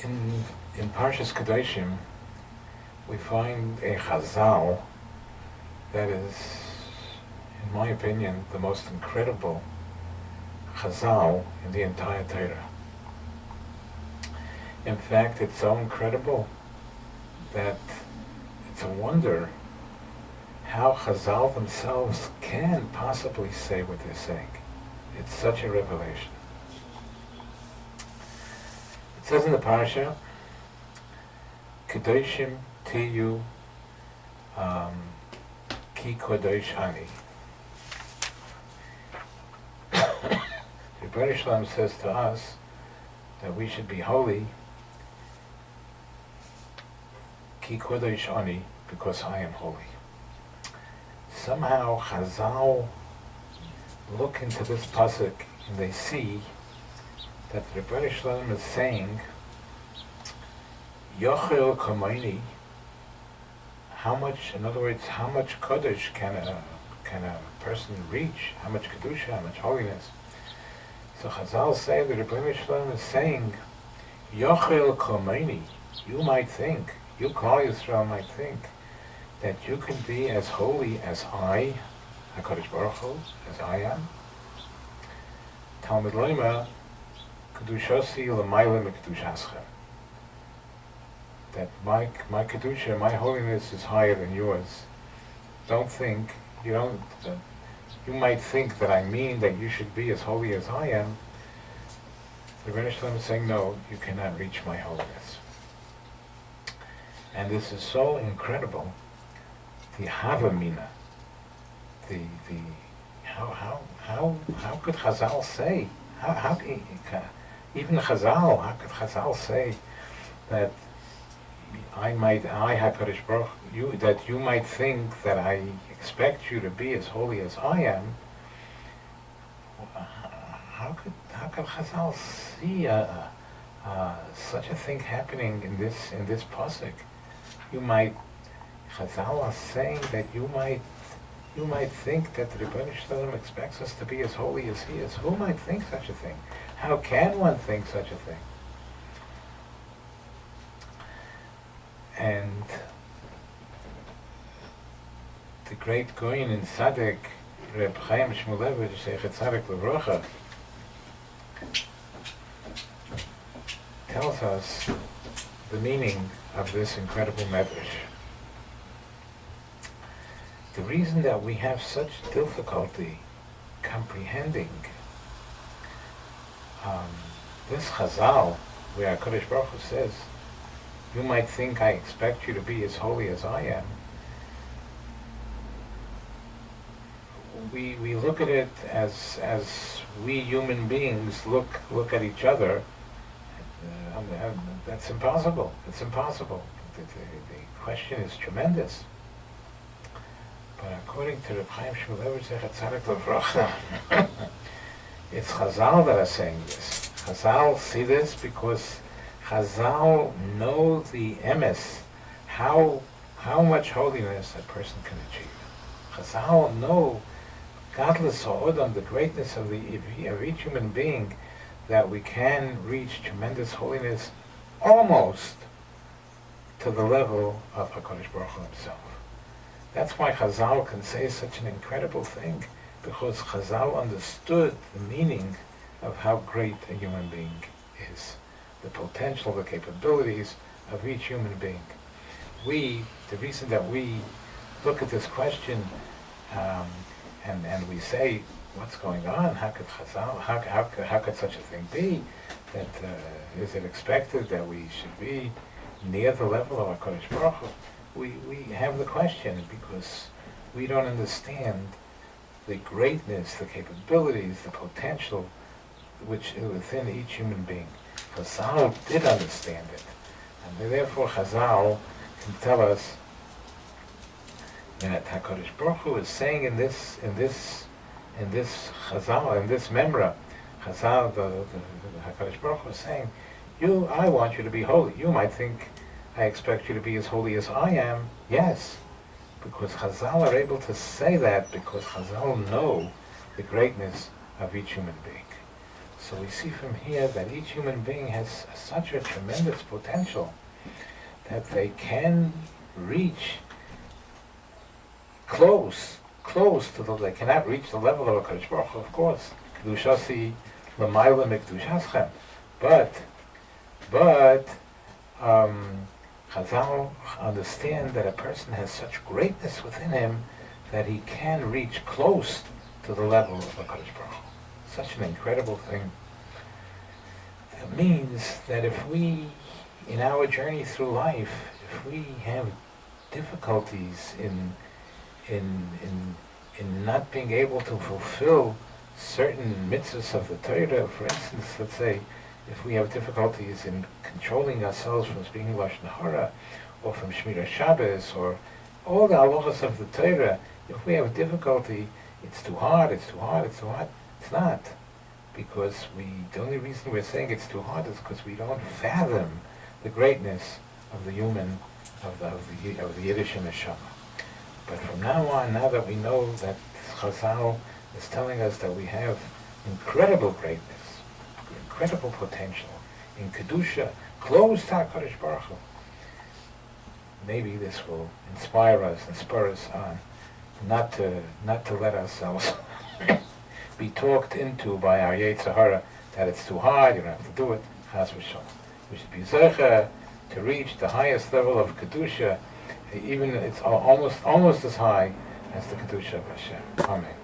In Parshas Kedoshim, we find a Chazal that is, in my opinion, the most incredible Chazal in the entire Torah. In fact, it's so incredible that it's a wonder how Chazal themselves can possibly say what they're saying. It's such a revelation. It says in the Parsha, Kedoshim tiyu ki kodosh ani. The Rebbeinu Shalom says to us that we should be holy, ki kodosh ani, because I am holy. Somehow Chazal look into this pasuk and they see that the Rebbeinu Shalom is saying, Yochel Kamoini, how much, in other words, how much Kodesh can a person reach? How much Kedusha, how much holiness? So Chazal say that the Rebbeinu Shalom is saying, Yochel Kamoini, you might think, you Klal Yisrael might think, that you can be as holy as I, HaKadosh Baruch Hu, as I am. Talmud Loima, Kedushasi l'mayla mekdushaschem. That my Kedusha, my holiness is higher than yours. You might think that I mean that you should be as holy as I am. The Rebbeinu Shalom is saying, no, you cannot reach my holiness. And this is so incredible. The Havamina, how could Chazal say? Even Chazal, how could Chazal say that HaKadosh Baruch Hu, that you might think that I expect you to be as holy as I am? How could Chazal see such a thing happening in this pasuk? Chazal are saying that you might think that the Rebbeinu Shalom expects us to be as holy as He is. Who might think such a thing? How can one think such a thing? And the great Goyin in Tzaddik, Reb Chaim Shmulevich, Zeichet Tzaddik Levrocha, tells us the meaning of this incredible medrash. The reason that we have such difficulty comprehending this Chazal, where HaKadosh Baruch Hu says, you might think I expect you to be as holy as I am, we look at it as we human beings look at each other. That's impossible. It's impossible. The question is tremendous. But according to Reb Chaim Shmulevich Zeichet Tzaddik Levrocha, it's Chazal that are saying this. Chazal see this because Chazal know the emes, how much holiness a person can achieve. Chazal know, godless ha'odam, the greatness of each human being, that we can reach tremendous holiness almost to the level of HaKadosh Baruch Hu himself. That's why Chazal can say such an incredible thing, because Chazal understood the meaning of how great a human being is, the potential, the capabilities of each human being. The reason that we look at this question and we say, what's going on? How could Chazal, how could such a thing be? That is it expected that we should be near the level of HaKadosh Baruch Hu? We have the question because we don't understand the greatness, the capabilities, the potential which is within each human being. Chazal did understand it, and therefore Chazal can tell us that HaKadosh Baruch Hu is saying in this Chazal, in this Memra, Chazal, the HaKadosh Baruch Hu is saying, I want you to be holy. You might think, I expect you to be as holy as I am. Yes, because Chazal are able to say that because Chazal know the greatness of each human being. So we see from here that each human being has such a tremendous potential that they can reach close to they cannot reach the level of a Kadosh Baruch Hu, of course. Kedushasi l'mayla mikdushaschem. But Chazal understand that a person has such greatness within him that he can reach close to the level of a Kadosh Baruch Hu. Such an incredible thing. That means that if we, in our journey through life, if we have difficulties in not being able to fulfill certain mitzvahs of the Torah, for instance, let's say, if we have difficulties in controlling ourselves from speaking Lashon Hara, or from Shmira Shabbos, or all the halachas of the Torah, if we have difficulty, it's too hard. It's not. Because the only reason we're saying it's too hard is because we don't fathom the greatness of the human, of the Yiddish neshama. But from now on, now that we know that Chazal is telling us that we have incredible greatness, incredible potential in Kedusha, close to HaKadosh Baruch Hu, maybe this will inspire us and spur us on not to let ourselves be talked into by our Yetzer Hara that it's too hard, you don't have to do it. Chas v'shalom. We should be zeicha to reach the highest level of Kedusha, even it's almost as high as the Kedusha of Hashem. Amen.